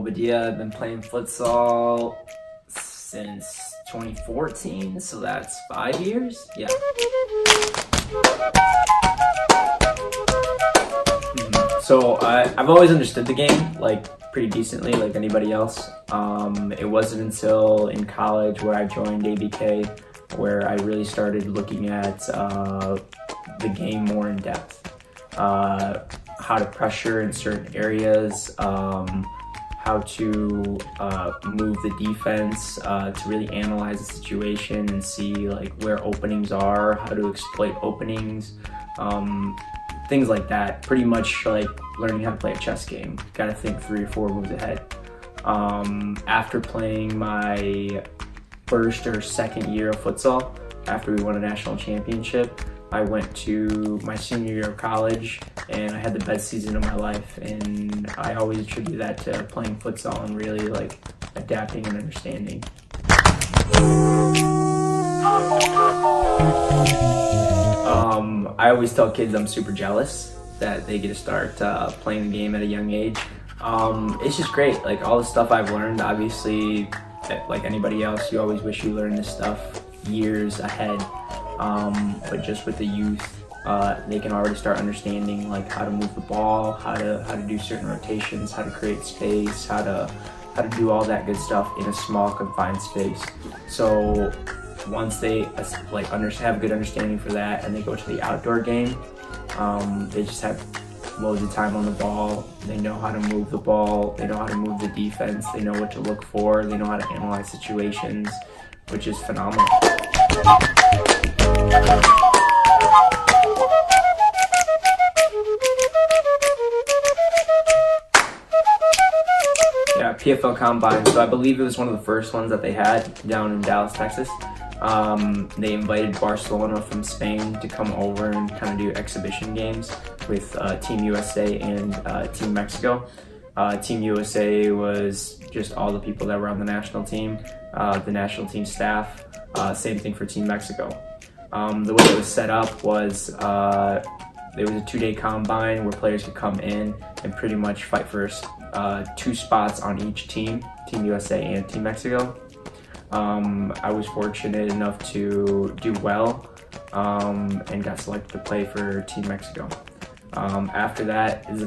Bobadilla. I've been playing futsal since 2014, so that's 5 years. Yeah. So I've always understood the game like pretty decently, like anybody else. It wasn't until in college where I joined ABK where I really started looking at the game more in depth. How to pressure in certain areas, how to move the defense, to really analyze the situation and see like where openings are, how to exploit openings, things like that. Pretty much like learning how to play a chess game. Gotta think 3 or 4 moves ahead. After playing my first or second year of futsal, after we won a national championship, I went to my senior year of college and I had the best season of my life, and I always attribute that to playing futsal and really like adapting and understanding. I always tell kids I'm super jealous that they get to start playing the game at a young age. It's just great, like all the stuff I've learned. Obviously, like anybody else, you always wish you learned this stuff years ahead. But just with the youth, they can already start understanding like how to move the ball, how to do certain rotations, how to create space, how to do all that good stuff in a small confined space. So once they like have good understanding for that, and they go to the outdoor game, they just have loads of time on the ball. They know how to move the ball. They know how to move the defense. They know what to look for. They know how to analyze situations, which is phenomenal. Yeah, PFL Combine. So I believe it was one of the first ones that they had down in Dallas, Texas. They invited Barcelona from Spain to come over and kind of do exhibition games with Team USA and Team Mexico. Team USA was just all the people that were on the national team, the national team staff. Same thing for Team Mexico. The way it was set up was there was a 2-day combine where players could come in and pretty much fight for 2 spots on each team, Team USA and Team Mexico. I was fortunate enough to do well and got selected to play for Team Mexico. After that is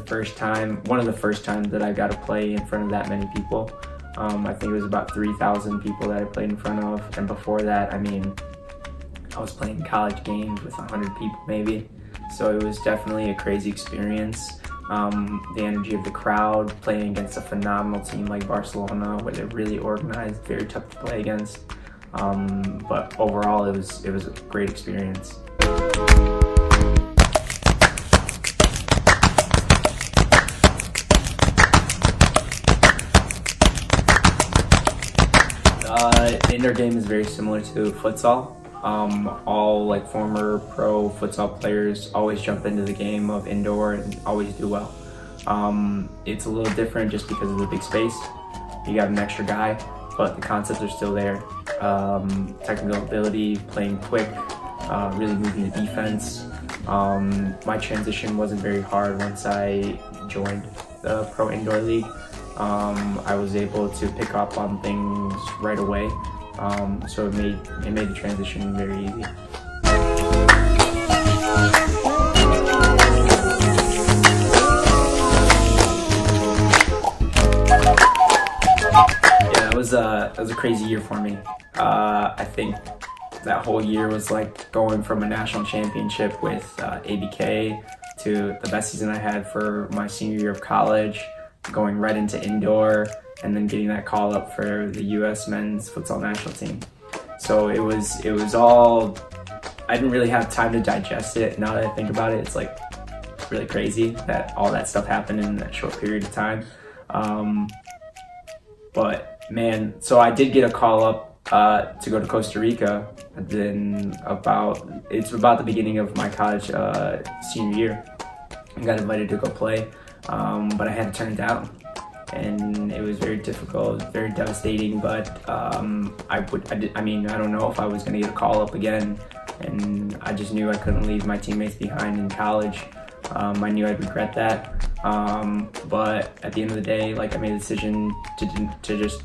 one of the first times that I got to play in front of that many people. I think it was about 3,000 people that I played in front of, and before that, I mean, I was playing college games with 100 people maybe, so it was definitely a crazy experience. The energy of the crowd, playing against a phenomenal team like Barcelona, where they're really organized, very tough to play against, but overall it was a great experience. Indoor game is very similar to futsal. All like former pro futsal players always jump into the game of indoor and always do well. It's a little different just because of the big space. You got an extra guy, but the concepts are still there. Technical ability, playing quick, really moving the defense. My transition wasn't very hard once I joined the Pro Indoor League. I was able to pick up on things right away, so it made the transition very easy. Yeah, it was a crazy year for me. I think that whole year was like going from a national championship with ABK to the best season I had for my senior year of college, going right into indoor, and then getting that call up for the U.S. men's futsal national team. So it was all, I didn't really have time to digest it. Now that I think about it, it's like really crazy that all that stuff happened in that short period of time. But man, so I did get a call up to go to Costa Rica. And then it's about the beginning of my college senior year. I got invited to go play, but I had to turn it down. And it was very difficult, very devastating, but I don't know if I was gonna get a call up again, and I just knew I couldn't leave my teammates behind in college. I knew I'd regret that, but at the end of the day, like, I made a decision to just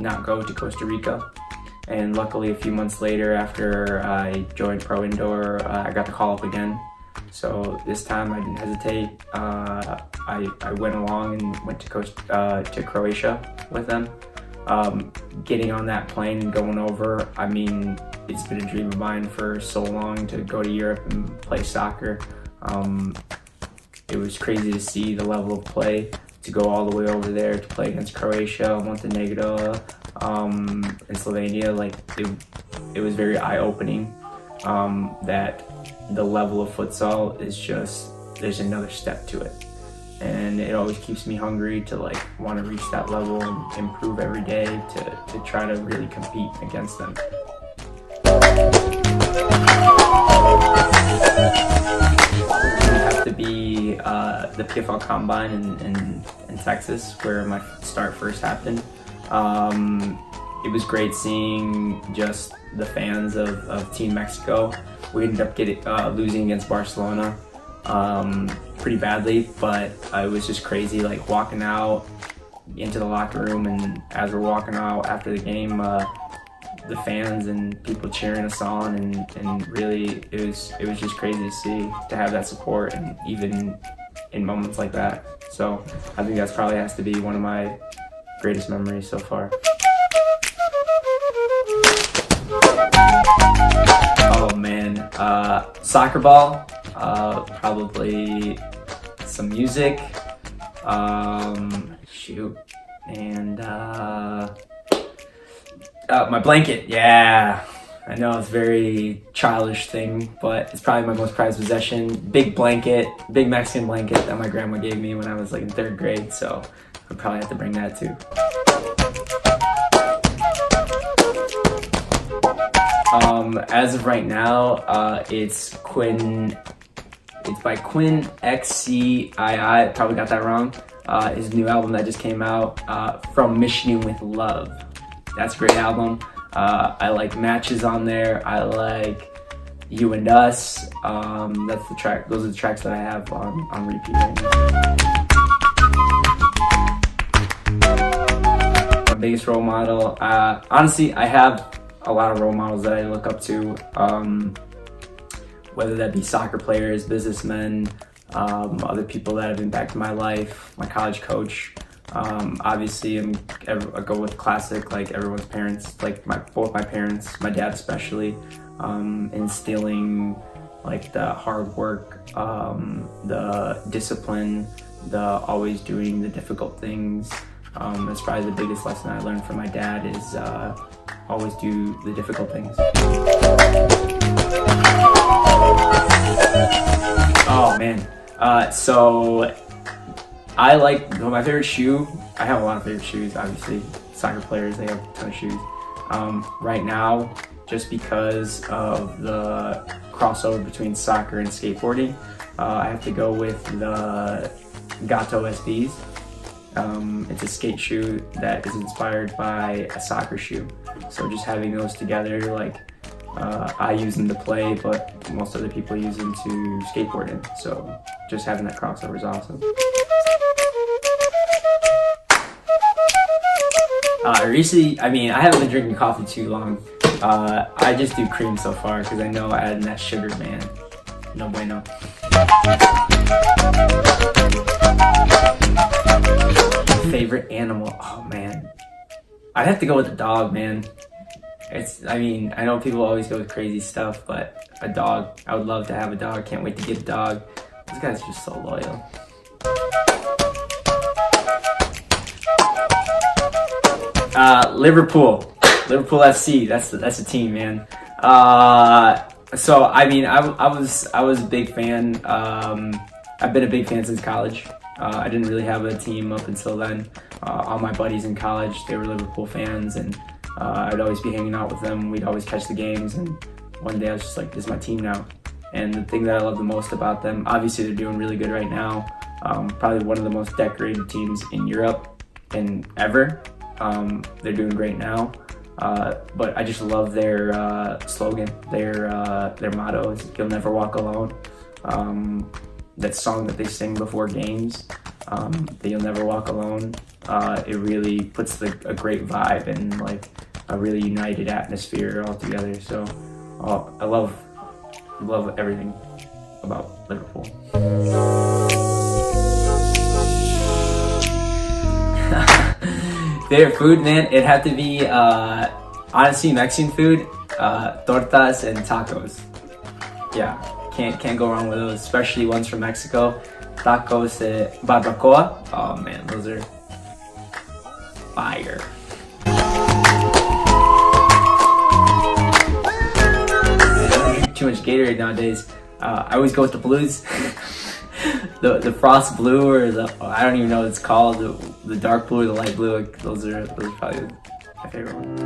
not go to Costa Rica. And luckily, a few months later, after I joined Pro Indoor, I got the call up again. So this time I didn't hesitate. I went along and went to Croatia with them. Getting on that plane and going over, I mean, it's been a dream of mine for so long to go to Europe and play soccer. It was crazy to see the level of play, to go all the way over there to play against Croatia, Montenegro, and Slovenia. Like, it was very eye-opening that the level of futsal is just, there's another step to it. And it always keeps me hungry to like want to reach that level and improve every day to try to really compete against them. We have to be the PFL Combine in Texas, where my start first happened. It was great seeing just the fans of Team Mexico. We ended up losing against Barcelona pretty badly, but it was just crazy, like walking out into the locker room, and as we're walking out after the game, the fans and people cheering us on, and really it was just crazy to see, to have that support, and even in moments like that. So I think that's probably has to be one of my greatest memories so far. Oh man, soccer ball, probably some music, and my blanket. Yeah, I know it's a very childish thing, but it's probably my most prized possession. Big blanket, big Mexican blanket that my grandma gave me when I was like in 3rd grade, so I'd probably have to bring that too. As of right now, it's by Quinn XCII, probably got that wrong. His new album that just came out, From Michigan with Love. That's a great album. I like Matches on there. I like You and Us. That's the track. Those are the tracks that I have on repeat right now. My biggest role model, honestly, I have a lot of role models that I look up to, whether that be soccer players, businessmen, other people that have impacted my life, my college coach. Obviously, I go with classic, like everyone's parents, like both my parents, my dad especially, instilling like the hard work, the discipline, the always doing the difficult things. That's probably the biggest lesson I learned from my dad is always do the difficult things. Oh man, so I like my favorite shoe. I have a lot of favorite shoes, obviously. Soccer players, they have a ton of shoes. Right now, just because of the crossover between soccer and skateboarding, I have to go with the Gato SBs. It's a skate shoe that is inspired by a soccer shoe. So just having those together, like I use them to play, but most other people use them to skateboard in. So just having that crossover is awesome. Recently, I mean, I haven't been drinking coffee too long. I just do cream so far because I know adding that sugar, man, no bueno. Favorite animal? Oh man, I'd have to go with the dog, man. I mean, I know people always go with crazy stuff, but a dog, I would love to have a dog. Can't wait to get a dog. This guy's just so loyal. Liverpool FC. That's a team, man. So I mean, I was a big fan. I've been a big fan since college. I didn't really have a team up until then. All my buddies in college, they were Liverpool fans, and I'd always be hanging out with them. We'd always catch the games, and one day I was just like, this is my team now. And the thing that I love the most about them, obviously they're doing really good right now. Probably one of the most decorated teams in Europe and ever. They're doing great now. But I just love their slogan, their motto is "You'll never walk alone." that song that they sing before games, that You'll Never Walk Alone. It really puts a great vibe and like a really united atmosphere all together. So I love everything about Liverpool. Favorite food, man, it'd have to be honestly Mexican food, tortas and tacos. Yeah, can't go wrong with those, especially ones from Mexico. Tacos, barbacoa. Oh man, those are fire. I don't drink too much Gatorade nowadays. I always go with the blues. the Frost Blue, or I don't even know what it's called, the dark blue or the light blue. Like, those are probably my favorite ones.